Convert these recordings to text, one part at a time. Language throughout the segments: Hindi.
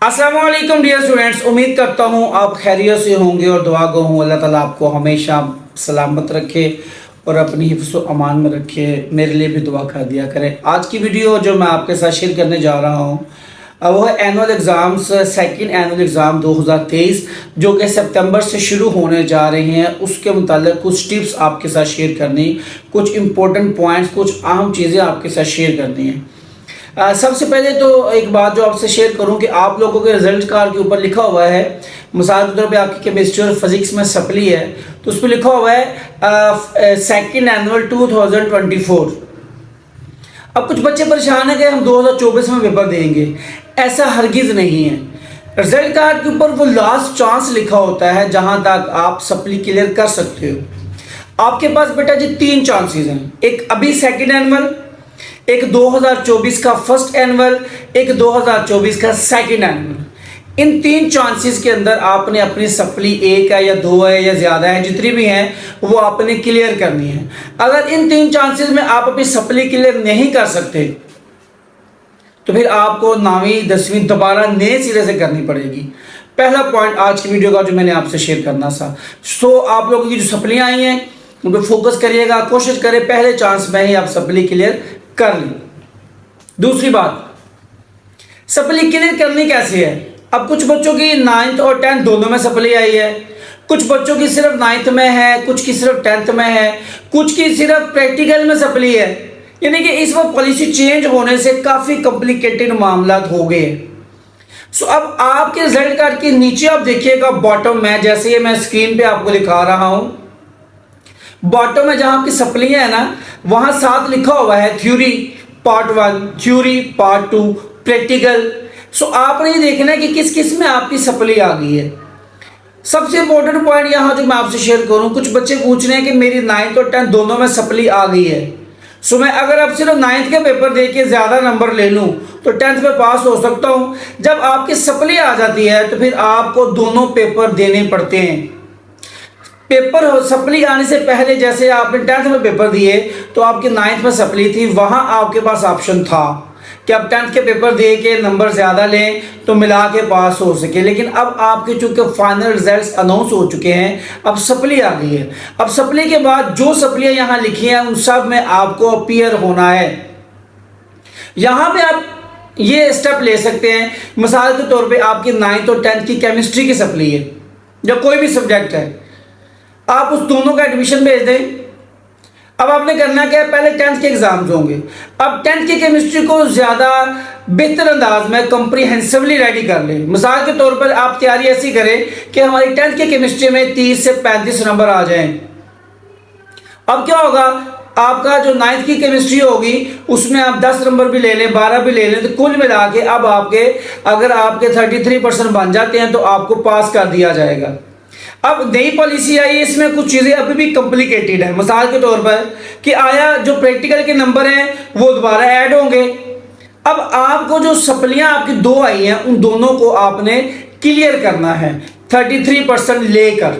अस्सलाम वालेकुम डियर स्टूडेंट्स, उम्मीद करता हूँ आप खैरियत से होंगे और दुआ गो हूँ अल्लाह ताला आपको हमेशा सलामत रखे और अपनी हिफ्ज़ व अमान में रखे। मेरे लिए भी दुआ कर दिया करें। आज की वीडियो जो मैं आपके साथ शेयर करने जा रहा हूँ वो है annual exams, second annual exam 2023 जो कि सितंबर से शुरू होने जा रहे हैं। उसके मुताल्लिक कुछ टिप्स आपके साथ शेयर करनी, कुछ इम्पोर्टेंट पॉइंट्स, कुछ अहम चीज़ें आपके साथ शेयर करनी है। सबसे पहले तो एक बात जो आपसे शेयर करूं कि आप लोगों के रिजल्ट कार्ड के ऊपर लिखा हुआ है, मिसाल के तौर पे आपकी केमिस्ट्री और फिजिक्स में सप्ली है तो उस पर लिखा हुआ है सेकंड एनुअल 2024। अब कुछ बच्चे परेशान हैं कि हम 2024 में पेपर देंगे। ऐसा हरगिज़ नहीं है। रिजल्ट कार्ड के ऊपर वो लास्ट चांस लिखा होता है जहां तक आप सप्ली क्लियर कर सकते हो। आपके पास बेटा जी 3 चांसेस हैं, एक अभी सेकंड एनुअल, एक 2024 का फर्स्ट एनुअल, एक 2024 का सेकंड एनुअल। इन 3 चांसेस के अंदर आपने अपनी सप्ली 1 है या 2 है या ज़्यादा है, जितनी भी हैं वो आपने क्लियर करनी है। अगर इन 3 चांसेस में आप अपनी सप्ली क्लियर नहीं कर सकते तो फिर आपको 9वीं 10वीं दोबारा नए सिरे से करनी पड़ेगी। पहला पॉइंट आज की वीडियो का जो मैंने आपसे शेयर करना था। सो आप लोगों की जो सप्लियाँ आई हैं उन पर फोकस करिएगा, कोशिश करें पहले चांस में ही आप सप्ली क्लियर कर ली। दूसरी बात, सप्ली क्लियर करनी कैसे है। अब कुछ बच्चों की 9th और 10th दोनों में सप्ली आई है, कुछ बच्चों की सिर्फ 9th में है, कुछ की सिर्फ 10th में है, कुछ की सिर्फ प्रैक्टिकल में सप्ली है। यानी कि इस वक्त पॉलिसी चेंज होने से काफ़ी कॉम्प्लिकेटेड मामला हो गए। सो अब आपके रिजल्ट कार्ड के नीचे आप देखिएगा बॉटम में, जैसे ये मैं स्क्रीन पे आपको दिखा रहा हूं, बॉटम में जहां आपकी सप्लियां है ना, वहां साथ लिखा हुआ है theory part 1, theory part 2, practical. So आपने ये देखना है कि किस किस में आपकी सप्ली आ गई है। सबसे इंपॉर्टेंट पॉइंट यहाँ जो मैं आपसे शेयर करूँ, कुछ बच्चे पूछ रहे हैं कि मेरी 9th और 10th दोनों में सप्ली आ गई है। सो मैं अगर अब सिर्फ 9th के पेपर दे के ज़्यादा नंबर ले लूँ तो 10th में पास हो सकता हूँ। जब आपकी सप्ली आ जाती है तो फिर आपको दोनों पेपर देने पड़ते हैं। पेपर सप्ली आने से पहले जैसे आपने 10th में पेपर दिए तो आपकी 9th में सप्ली थी, वहाँ आपके पास ऑप्शन था कि आप 10th के पेपर दे के नंबर ज़्यादा लें तो मिला के पास हो सके। लेकिन अब आपके चूँकि फाइनल रिजल्ट्स अनाउंस हो चुके हैं, अब सप्ली आ गई है। अब सप्ली के बाद जो सप्लियाँ यहाँ लिखी हैं उन सब में आपको अपीयर होना है। यहाँ पे आप ये स्टेप ले सकते हैं, मिसाल के तौर पे आपकी 9th और 10th की केमिस्ट्री की सप्ली है या कोई भी सब्जेक्ट है, आप उस दोनों का एडमिशन भेज दें। अब आपने करना क्या है, पहले 10th के एग्जाम्स होंगे। अब 10th की केमिस्ट्री को ज़्यादा बेहतर अंदाज में कॉम्प्रिहेंसिवली रेडी कर लें। मिसाल के तौर पर आप तैयारी ऐसी करें कि हमारी 10th की केमिस्ट्री में 30 से 35 नंबर आ जाएं। अब क्या होगा, आपका जो 9th की केमिस्ट्री होगी उसमें आप 10 नंबर भी ले लें, 12 भी ले लें, तो कुल मिला के अब आपके अगर आपके 33% बन जाते हैं तो आपको पास कर दिया जाएगा। अब नई पॉलिसी आई है, इसमें कुछ चीज़ें अभी भी कॉम्प्लिकेटेड है। मिसाल के तौर पर कि आया जो प्रैक्टिकल के नंबर हैं वो दोबारा ऐड होंगे। अब आपको जो सप्लियां आपकी 2 आई हैं उन दोनों को आपने क्लियर करना है 33% लेकर।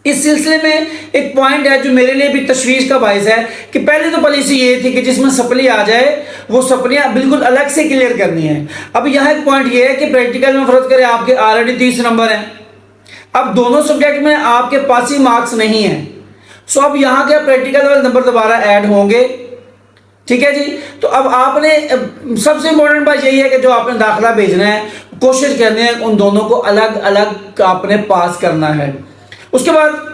इस सिलसिले में एक पॉइंट है जो मेरे लिए भी तशवीश का बायस है कि पहले तो पॉलिसी ये थी कि जिसमें सप्ली आ जाए वो सप्लियां बिल्कुल अलग से क्लियर करनी है। अब यहाँ एक पॉइंट ये है कि प्रैक्टिकल में फर्ज करें आपके ऑलरेडी 30 नंबर हैं, अब दोनों सब्जेक्ट में आपके पास ही मार्क्स नहीं हैं। सो अब यहाँ के प्रैक्टिकल वाले नंबर दोबारा ऐड होंगे। ठीक है जी। तो अब आपने सबसे इम्पोर्टेंट बात यही है कि जो आपने दाखिला भेजना है कोशिश करनी है उन दोनों को अलग अलग आपने पास करना है। उसके बाद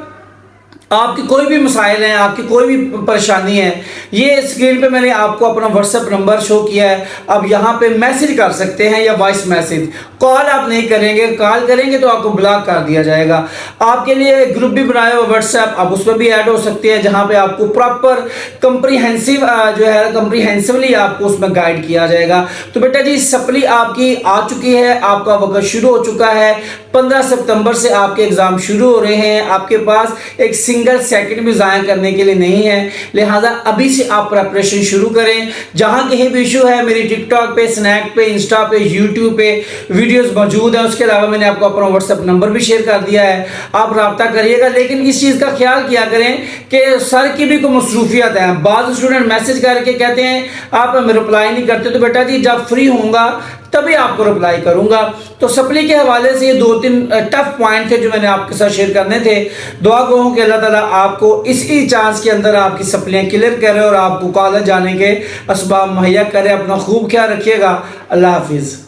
आपकी कोई भी मसाइल हैं, आपकी कोई भी परेशानी है, ये स्क्रीन पे मैंने आपको अपना व्हाट्सएप नंबर शो किया है। अब यहाँ पे मैसेज कर सकते हैं या वॉइस मैसेज, कॉल आप नहीं करेंगे, कॉल करेंगे तो आपको ब्लॉक कर दिया जाएगा। आपके लिए ग्रुप भी बनाया हुआ व्हाट्सएप, आप उसमें भी ऐड हो सकते हैं जहाँ पे आपको प्रॉपर कम्प्रीहेंसिव जो है कम्प्रीहेंसिवली आपको उसमें गाइड किया जाएगा। तो बेटा जी सप्ली आपकी आ चुकी है, आपका वक्त शुरू हो चुका है। 15 सितंबर से आपके एग्ज़ाम शुरू हो रहे हैं। आपके पास एक सिंगल सेकंड भी ज़ाया करने के लिए नहीं है, लिहाजा अभी से आप प्रेपरेशन शुरू करें। जहाँ कहीं भी इशू है मेरी टिकटॉक पे, स्नैक पे, इंस्टा पे, यूट्यूब पे वीडियोस मौजूद है। उसके अलावा मैंने आपको अपना व्हाट्सएप नंबर भी शेयर कर दिया है, आप रब्ता करिएगा। लेकिन इस चीज़ का ख्याल किया करें कि सर की भी कोई मसरूफियत है। बाद स्टूडेंट मैसेज करके कहते हैं आप हमें रिप्लाई नहीं करते, तो बेटा जी जब फ्री होऊंगा तभी आपको रिप्लाई करूंगा। तो सप्ली के हवाले से ये 2-3 टफ पॉइंट थे जो मैंने आपके साथ शेयर करने थे। दुआ गो हूं कि अल्लाह ताला आपको इसी चांस के अंदर आपकी सप्लियां क्लियर करे और आपको कॉलेज जाने के असबाब मुहैया करे। अपना खूब ख्याल रखिएगा। अल्लाह हाफिज़।